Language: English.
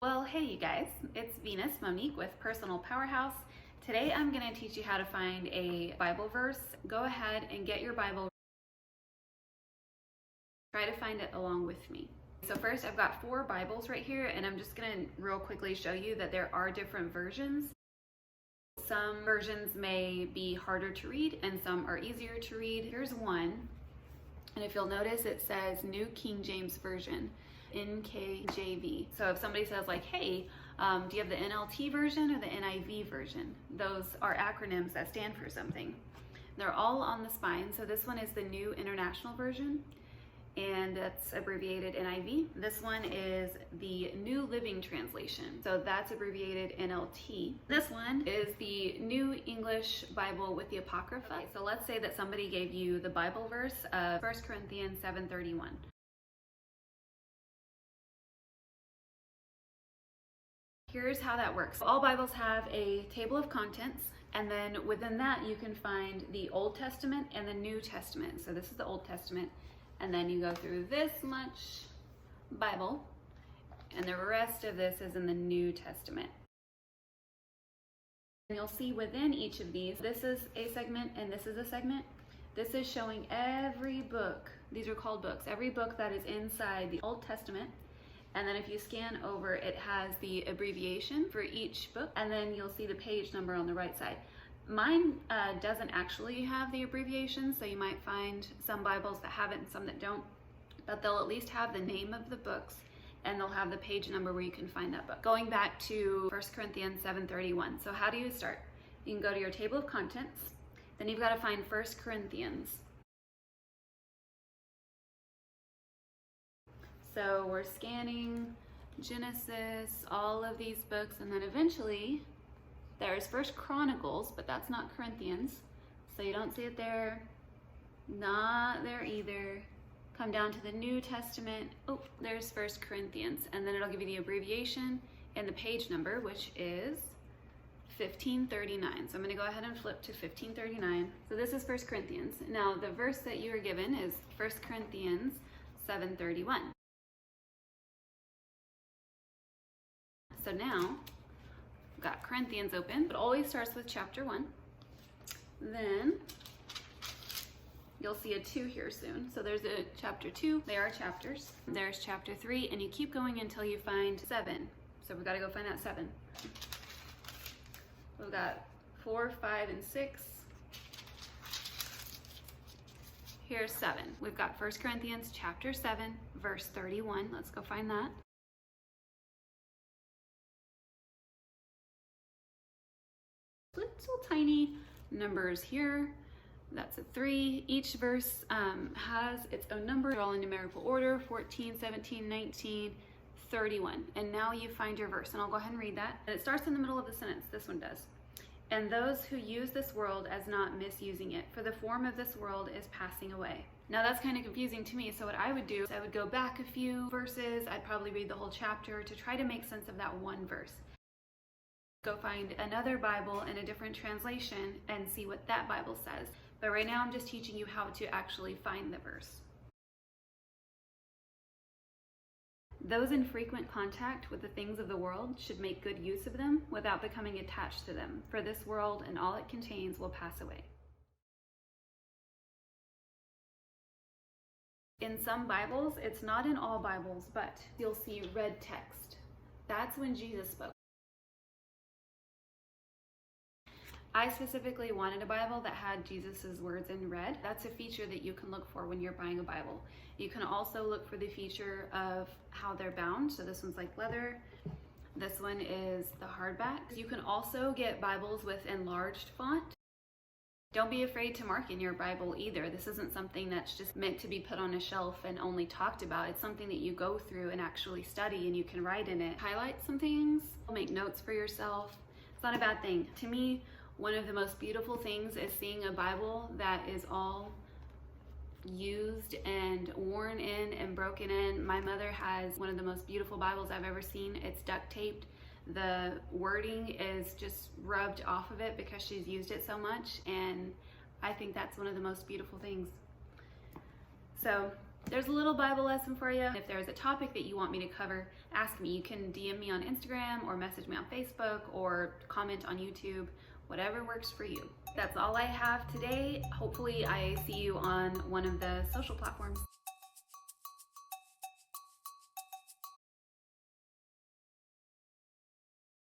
Well, hey you guys, it's Venus Monique with Personal Powerhouse. Today I'm going to teach you how to find a Bible verse. Go ahead and get your Bible. Try to find it along with me. So first I've got 4 Bibles right here, and I'm just going to real quickly show you that there are different versions. Some versions may be harder to read and some are easier to read. Here's one, and if you'll notice it says New King James Version. NKJV. So if somebody says like, hey, do you have the NLT version or the NIV version? Those are acronyms that stand for something. They're all on the spine. So this one is the New International Version, and that's abbreviated NIV. This one is the New Living Translation. So that's abbreviated NLT. This one is the New English Bible with the Apocrypha. So let's say that somebody gave you the Bible verse of 1 Corinthians 7:31. Here's how that works. All Bibles have a table of contents, and then within that you can find the Old Testament and the New Testament. So this is the Old Testament, and then you go through this much Bible, and the rest of this is in the New Testament. And you'll see within each of these, this is a segment and this is a segment. This is showing every book. These are called books. Every book that is inside the Old Testament. And then if you scan over, it has the abbreviation for each book, and then you'll see the page number on the right side. Mine doesn't actually have the abbreviation, so you might find some Bibles that have it and some that don't, but they'll at least have the name of the books, and they'll have the page number where you can find that book. Going back to 1 Corinthians 7:31. So how do you start? You can go to your table of contents, then you've got to find 1 Corinthians. So we're scanning Genesis, all of these books, and then eventually there's 1 Chronicles, but that's not Corinthians. So you don't see it there, not there either. Come down to the New Testament. Oh, there's 1 Corinthians, and then it'll give you the abbreviation and the page number, which is 1539. So I'm going to go ahead and flip to 1539. So this is 1 Corinthians. Now the verse that you are given is 1 Corinthians 7:31. So now, we've got Corinthians open. It always starts with chapter 1. Then, you'll see a 2 here soon. So there's a chapter 2, they are chapters. There's chapter 3, and you keep going until you find 7. So we've got to go find that 7. We've got 4, 5, and 6. Here's 7. We've got 1 Corinthians chapter 7, verse 31. Let's go find that. Little tiny numbers here. That's a 3. Each verse has its own number. They're all in numerical order: 14, 17, 19, 31. And now you find your verse, and I'll go ahead and read that. And it starts in the middle of the sentence. This one does. And those who use this world as not misusing it, for the form of this world is passing away. Now that's kind of confusing to me, so what I would do is I would go back a few verses. I'd probably read the whole chapter to try to make sense of that one verse. Go find another Bible in a different translation and see what that Bible says. But right now I'm just teaching you how to actually find the verse. Those in frequent contact with the things of the world should make good use of them without becoming attached to them, for this world and all it contains will pass away. In some Bibles, it's not in all Bibles, but you'll see red text. That's when Jesus spoke. I specifically wanted a Bible that had Jesus's words in red. That's a feature that you can look for when you're buying a Bible. You can also look for the feature of how they're bound. So this one's like leather. This one is the hardback. You can also get Bibles with enlarged font. Don't be afraid to mark in your Bible either. This isn't something that's just meant to be put on a shelf and only talked about. It's something that you go through and actually study, and you can write in it. Highlight some things, make notes for yourself. It's not a bad thing. To me, one of the most beautiful things is seeing a Bible that is all used and worn in and broken in. My mother has one of the most beautiful Bibles I've ever seen. It's duct taped. The wording is just rubbed off of it because she's used it so much, and I think that's one of the most beautiful things. So there's a little Bible lesson for you. If there's a topic that you want me to cover, ask me. You can DM me on Instagram or message me on Facebook or comment on YouTube, whatever works for you. That's all I have today. Hopefully I see you on one of the social platforms.